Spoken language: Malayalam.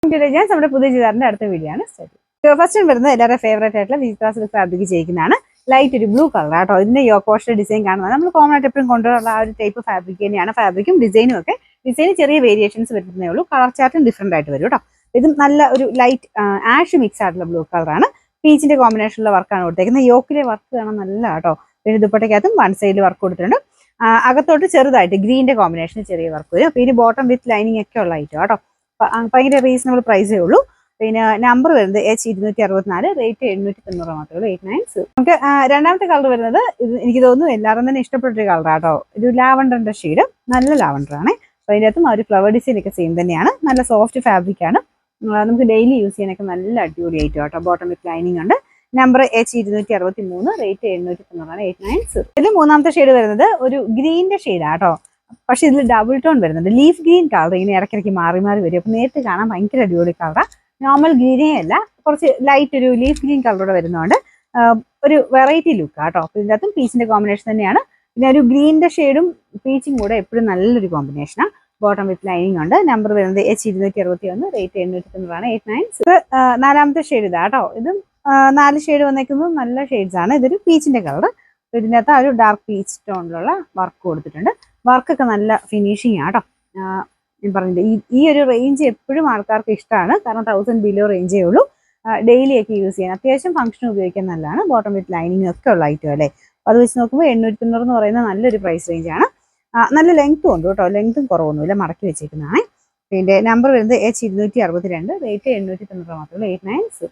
ഞാൻ നമ്മുടെ പുതിയ ചുരിദാറിന്റെ അടുത്ത വീഡിയോ ആണ് സ്റ്റാർട്ട്. ഫസ്റ്റ് വരുന്നത് എല്ലാവരുടെ ഫേവറേറ്റ് ആയിട്ടുള്ള വിസ്കോൺ സിൽക്ക് ഫാബ്രിക് ചെയ്യിക്കുന്നതാണ്. ലൈറ്റ് ഒരു ബ്ലൂ കളർ കേട്ടോ. ഇതിന്റെ യോക്കോഷ ഡിസൈൻ കാണുന്നത് നമ്മൾ കോമൺ ആയിട്ട് എപ്പോഴും കൊണ്ടുവരുന്ന ആ ഒരു ടൈപ്പ് ഫാബ്രിക് തന്നെയാണ്. ഫാബ്രിക്കും ഡിസൈനും ഒക്കെ ഡിസൈനിൽ ചെറിയ വേരിയേഷൻസ് വരുന്നേ ഉള്ളൂ. കളർ ചാർട്ടും ഡിഫറെന്റ് ആയിട്ട് വരും കേട്ടോ. ഇതും നല്ല ഒരു ലൈറ്റ് ആഷ് മിക്സ് ആയിട്ടുള്ള ബ്ലൂ കളറാണ്. പീച്ചിന്റെ കോമ്പിനേഷനിലുള്ള വർക്കാണ് കൊടുത്തേക്കുന്നത്. യോക്കിലെ വർക്ക് കാണാൻ നല്ല കേട്ടോ. പിന്നെ ദുപ്പട്ടയ്ക്കകത്തും വൺ സൈഡിൽ വർക്ക് കൊടുത്തിട്ടുണ്ട്. അകത്തോട്ട് ചെറുതായിട്ട് ഗ്രീനിന്റെ കോമ്പിനേഷൻ ചെറിയ വർക്ക് വരും. പിന്നെ ബോട്ടം വിത്ത് ലൈനിങ് ഒക്കെ ഉള്ള ഐറ്റം കേട്ടോ. ഭയങ്കര റീസണബിൾ പ്രൈസേ ഉള്ളൂ. പിന്നെ നമ്പർ വരുന്നത് H264, റേറ്റ് 790 മാത്രമേ ഉള്ളൂ, 890. നമുക്ക് രണ്ടാമത്തെ കളർ വരുന്നത് ഇത് എനിക്ക് തോന്നുന്നു എല്ലാവരും തന്നെ ഇഷ്ടപ്പെട്ടൊരു കളറാട്ടോ. ഒരു ലാവണ്ടറിന്റെ ഷെയ്ഡ്, നല്ല ലാവണ്ടർ ആണ്. അപ്പോൾ അതിൻ്റെ അകത്തും ആ ഒരു ഫ്ലവർ ഡിസൈൻ ഒക്കെ സെയിം തന്നെയാണ്. നല്ല സോഫ്റ്റ് ഫാബ്രിക് ആണ്. നമുക്ക് ഡെയിലി യൂസ് ചെയ്യാനൊക്കെ നല്ല അടിപൊളി ആയിട്ട് കേട്ടോ. ബോട്ടം വിത്ത് ലൈനിങ് ഉണ്ട്. Number H263, rate 790, 890. ഇതിൽ മൂന്നാമത്തെ ഷെയ്ഡ് വരുന്നത് ഒരു ഗ്രീനിന്റെ ഷെയ്ഡാണ് കേട്ടോ. പക്ഷെ ഇതിൽ ഡബിൾ ടോൺ വരുന്നുണ്ട്. ലീഫ് ഗ്രീൻ കളർ ഇങ്ങനെ ഇടയ്ക്കിടയ്ക്ക് മാറി മാറി വരും. അപ്പോൾ നേരത്തെ കാണാൻ ഭയങ്കര അടിപൊളി കളറാണ്. നോർമൽ ഗ്രീനേ അല്ല, കുറച്ച് ലൈറ്റ് ഒരു ലീഫ് ഗ്രീൻ കളറോടെ വരുന്നതുകൊണ്ട് ഒരു വെറൈറ്റി ലുക്ക് കേട്ടോ. അപ്പോൾ ഇതിൻ്റെ അകത്തും പീച്ചിന്റെ കോമ്പിനേഷൻ തന്നെയാണ്. പിന്നെ ഒരു ഗ്രീനിന്റെ ഷെയ്ഡും പീച്ചും കൂടെ എപ്പോഴും നല്ലൊരു കോമ്പിനേഷനാണ്. ബോട്ടം വിത്ത് ലൈനിങ് ഉണ്ട്. നമ്പർ വരുന്നത് H261, റേറ്റ് 890, 890. നാലാമത്തെ ഷെയ്ഡ് ഇതാ കേട്ടോ. ഇതും 4 ഷെയ്ഡ് വന്നേക്കുന്നത് നല്ല ഷെയ്ഡ്സ് ആണ്. ഇതൊരു പീച്ചിന്റെ കളർ. ഇതിൻ്റെ അകത്ത് ആ ഒരു ഡാർക്ക് പീച്ച് ടോണിലുള്ള വർക്ക് കൊടുത്തിട്ടുണ്ട്. വർക്കൊക്കെ നല്ല ഫിനിഷിങ് ആണ് കേട്ടോ. ഞാൻ പറഞ്ഞിട്ട് ഈ ഒരു റേഞ്ച് എപ്പോഴും ആൾക്കാർക്ക് ഇഷ്ടമാണ്. കാരണം 1000 ബിലോ റേഞ്ചേ ഉള്ളൂ. ഡെയിലി ഒക്കെ യൂസ് ചെയ്യാൻ അത്യാവശ്യം ഫംഗ്ഷൻ ഉപയോഗിക്കാൻ നല്ലതാണ്. ബോട്ടം വിത്ത് ലൈനിങ് ഒക്കെ ഉള്ള ഐറ്റം അല്ലേ. അത് വെച്ച് നോക്കുമ്പോൾ 890 എന്ന് പറയുന്നത് നല്ലൊരു പ്രൈസ് റേഞ്ചാണ്. നല്ല ലെങ്ത്തും ഉണ്ട് കേട്ടോ. ലെങ്ത്തും കുറവൊന്നുമില്ല, മടക്കി വെച്ചേക്കുന്നതാണ്. പിന്നെ നമ്പർ വരുന്നത് H262, റേറ്റ് 890 മാത്രമേ ഉള്ളൂ, 890.